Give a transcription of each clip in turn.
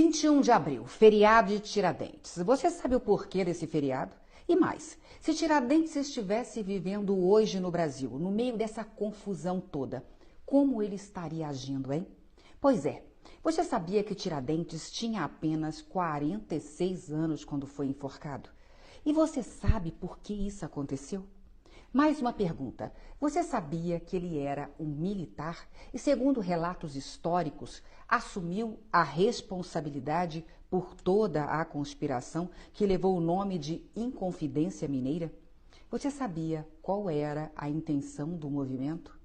21 de abril, feriado de Tiradentes. Você sabe o porquê desse feriado? E mais, se Tiradentes estivesse vivendo hoje no Brasil, no meio dessa confusão toda, como ele estaria agindo, hein? Pois é, você sabia que Tiradentes tinha apenas 46 anos quando foi enforcado? E você sabe por que isso aconteceu? Mais uma pergunta. Você sabia que ele era um militar e, segundo relatos históricos, assumiu a responsabilidade por toda a conspiração que levou o nome de Inconfidência Mineira? Você sabia qual era a intenção do movimento?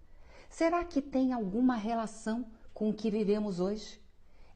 Será que tem alguma relação com o que vivemos hoje?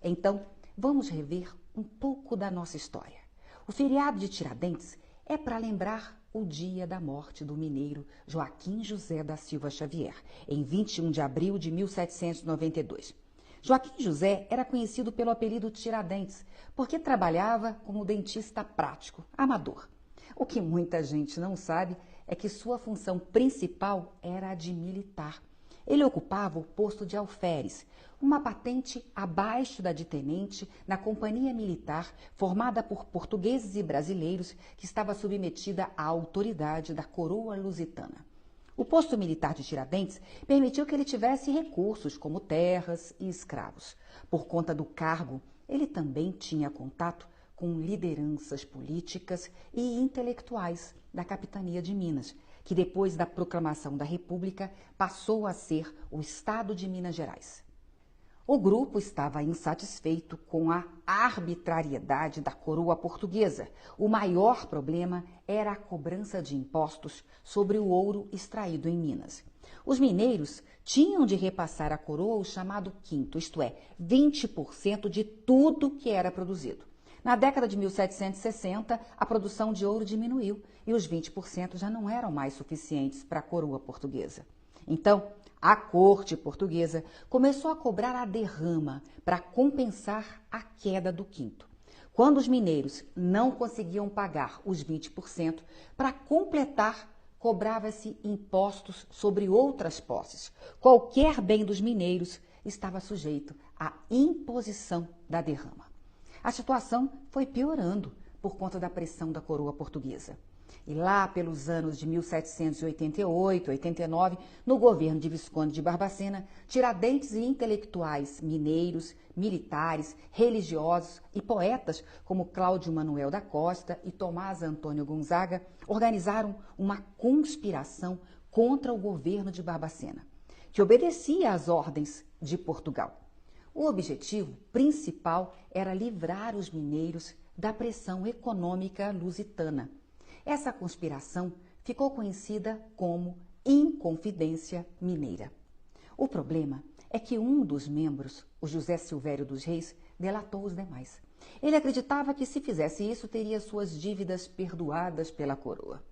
Então, vamos rever um pouco da nossa história. O feriado de Tiradentes é para lembrar o dia da morte do mineiro Joaquim José da Silva Xavier, em 21 de abril de 1792. Joaquim José era conhecido pelo apelido Tiradentes, porque trabalhava como dentista prático, amador. O que muita gente não sabe é que sua função principal era a de militar. Ele ocupava o posto de alferes, uma patente abaixo da de tenente na companhia militar formada por portugueses e brasileiros que estava submetida à autoridade da coroa lusitana. O posto militar de Tiradentes permitiu que ele tivesse recursos como terras e escravos. Por conta do cargo, ele também tinha contato com lideranças políticas e intelectuais da capitania de Minas, que depois da proclamação da República passou a ser o Estado de Minas Gerais. O grupo estava insatisfeito com a arbitrariedade da coroa portuguesa. O maior problema era a cobrança de impostos sobre o ouro extraído em Minas. Os mineiros tinham de repassar à coroa o chamado quinto, isto é, 20% de tudo que era produzido. Na década de 1760, a produção de ouro diminuiu e os 20% já não eram mais suficientes para a coroa portuguesa. Então, a corte portuguesa começou a cobrar a derrama para compensar a queda do quinto. Quando os mineiros não conseguiam pagar os 20%, para completar, cobrava-se impostos sobre outras posses. Qualquer bem dos mineiros estava sujeito à imposição da derrama. A situação foi piorando por conta da pressão da coroa portuguesa. E lá pelos anos de 1788, 89, no governo de Visconde de Barbacena, Tiradentes e intelectuais mineiros, militares, religiosos e poetas como Cláudio Manuel da Costa e Tomás Antônio Gonzaga organizaram uma conspiração contra o governo de Barbacena, que obedecia às ordens de Portugal. O objetivo principal era livrar os mineiros da pressão econômica lusitana. Essa conspiração ficou conhecida como Inconfidência Mineira. O problema é que um dos membros, o José Silvério dos Reis, delatou os demais. Ele acreditava que se fizesse isso teria suas dívidas perdoadas pela coroa.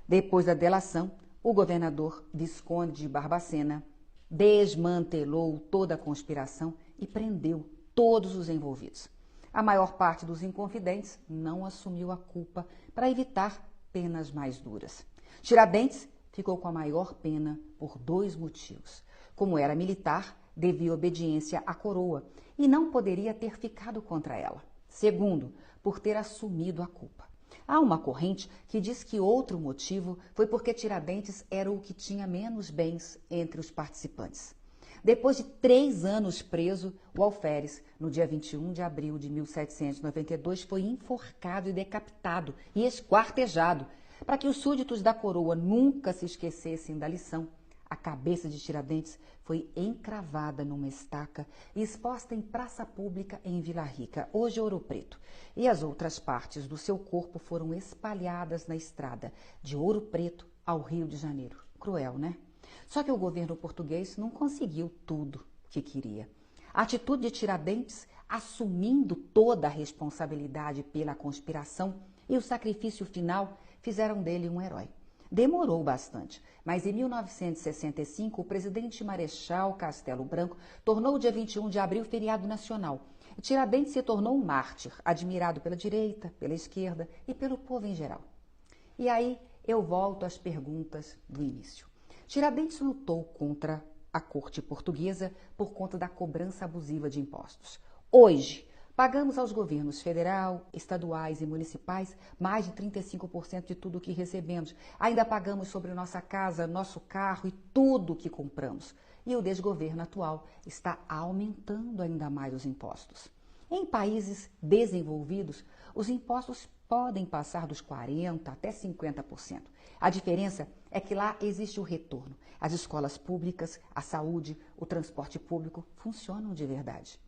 Depois da delação, o governador Visconde de Barbacena desmantelou toda a conspiração e prendeu todos os envolvidos. A maior parte dos inconfidentes não assumiu a culpa para evitar penas mais duras. Tiradentes ficou com a maior pena por 2 motivos. Como era militar, devia obediência à coroa e não poderia ter ficado contra ela. Segundo, por ter assumido a culpa. Há uma corrente que diz que outro motivo foi porque Tiradentes era o que tinha menos bens entre os participantes. Depois de 3 anos preso, o alferes, no dia 21 de abril de 1792, foi enforcado e decapitado e esquartejado. Para que os súditos da coroa nunca se esquecessem da lição, a cabeça de Tiradentes foi encravada numa estaca e exposta em praça pública em Vila Rica, hoje Ouro Preto. E as outras partes do seu corpo foram espalhadas na estrada de Ouro Preto ao Rio de Janeiro. Cruel, né? Só que o governo português não conseguiu tudo que queria. A atitude de Tiradentes, assumindo toda a responsabilidade pela conspiração e o sacrifício final, fizeram dele um herói. Demorou bastante, mas em 1965 o presidente Marechal Castelo Branco tornou o dia 21 de abril feriado nacional. Tiradentes se tornou um mártir, admirado pela direita, pela esquerda e pelo povo em geral. E aí eu volto às perguntas do início. Tiradentes lutou contra a corte portuguesa por conta da cobrança abusiva de impostos. Hoje, Pagamos aos governos federal, estaduais e municipais mais de 35% de tudo o que recebemos. Ainda pagamos sobre nossa casa, nosso carro e tudo o que compramos. E o desgoverno atual está aumentando ainda mais os impostos. Em países desenvolvidos, os impostos podem passar dos 40% até 50%. A diferença é que lá existe o retorno. As escolas públicas, a saúde, o transporte público funcionam de verdade.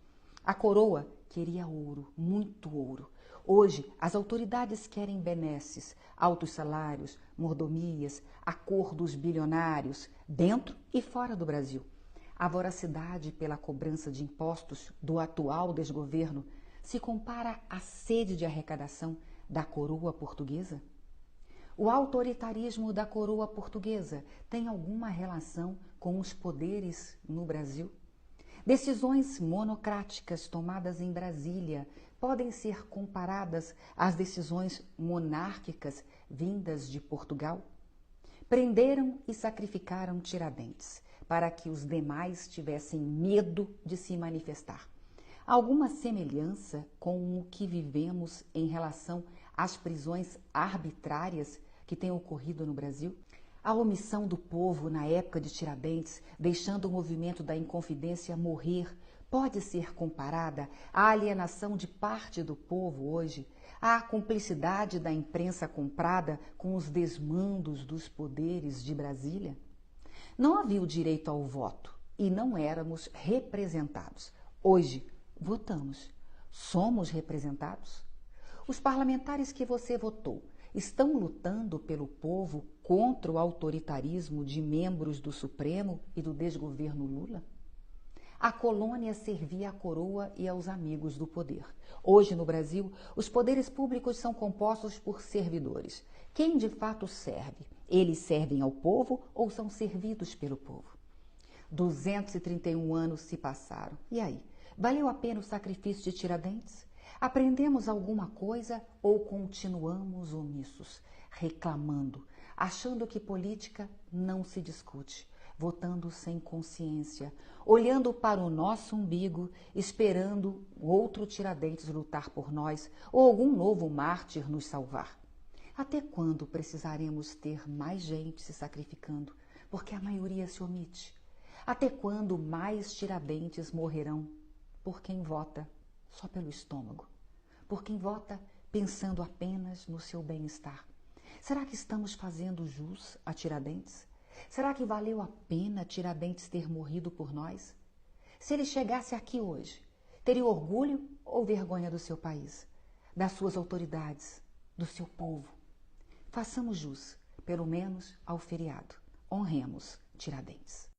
A coroa queria ouro, muito ouro. Hoje, as autoridades querem benesses, altos salários, mordomias, acordos bilionários, dentro e fora do Brasil. A voracidade pela cobrança de impostos do atual desgoverno se compara à sede de arrecadação da coroa portuguesa? O autoritarismo da coroa portuguesa tem alguma relação com os poderes no Brasil? Decisões monocráticas tomadas em Brasília podem ser comparadas às decisões monárquicas vindas de Portugal? Prenderam e sacrificaram Tiradentes para que os demais tivessem medo de se manifestar. Alguma semelhança com o que vivemos em relação às prisões arbitrárias que têm ocorrido no Brasil? A omissão do povo na época de Tiradentes, deixando o movimento da Inconfidência morrer, pode ser comparada à alienação de parte do povo hoje, à cumplicidade da imprensa comprada com os desmandos dos poderes de Brasília? Não havia o direito ao voto e não éramos representados. Hoje, votamos. Somos representados? Os parlamentares que você votou estão lutando pelo povo contra o autoritarismo de membros do Supremo e do desgoverno Lula? A colônia servia à coroa e aos amigos do poder. Hoje, no Brasil, os poderes públicos são compostos por servidores. Quem de fato serve? Eles servem ao povo ou são servidos pelo povo? 231 anos se passaram. E aí? Valeu a pena o sacrifício de Tiradentes? Aprendemos alguma coisa ou continuamos omissos, reclamando, achando que política não se discute, votando sem consciência, olhando para o nosso umbigo, esperando outro Tiradentes lutar por nós ou algum novo mártir nos salvar? Até quando precisaremos ter mais gente se sacrificando, porque a maioria se omite? Até quando mais Tiradentes morrerão por quem vota só pelo estômago? Por quem vota pensando apenas no seu bem-estar? Será que estamos fazendo jus a Tiradentes? Será que valeu a pena Tiradentes ter morrido por nós? Se ele chegasse aqui hoje, teria orgulho ou vergonha do seu país, das suas autoridades, do seu povo? Façamos jus, pelo menos ao feriado. Honremos Tiradentes.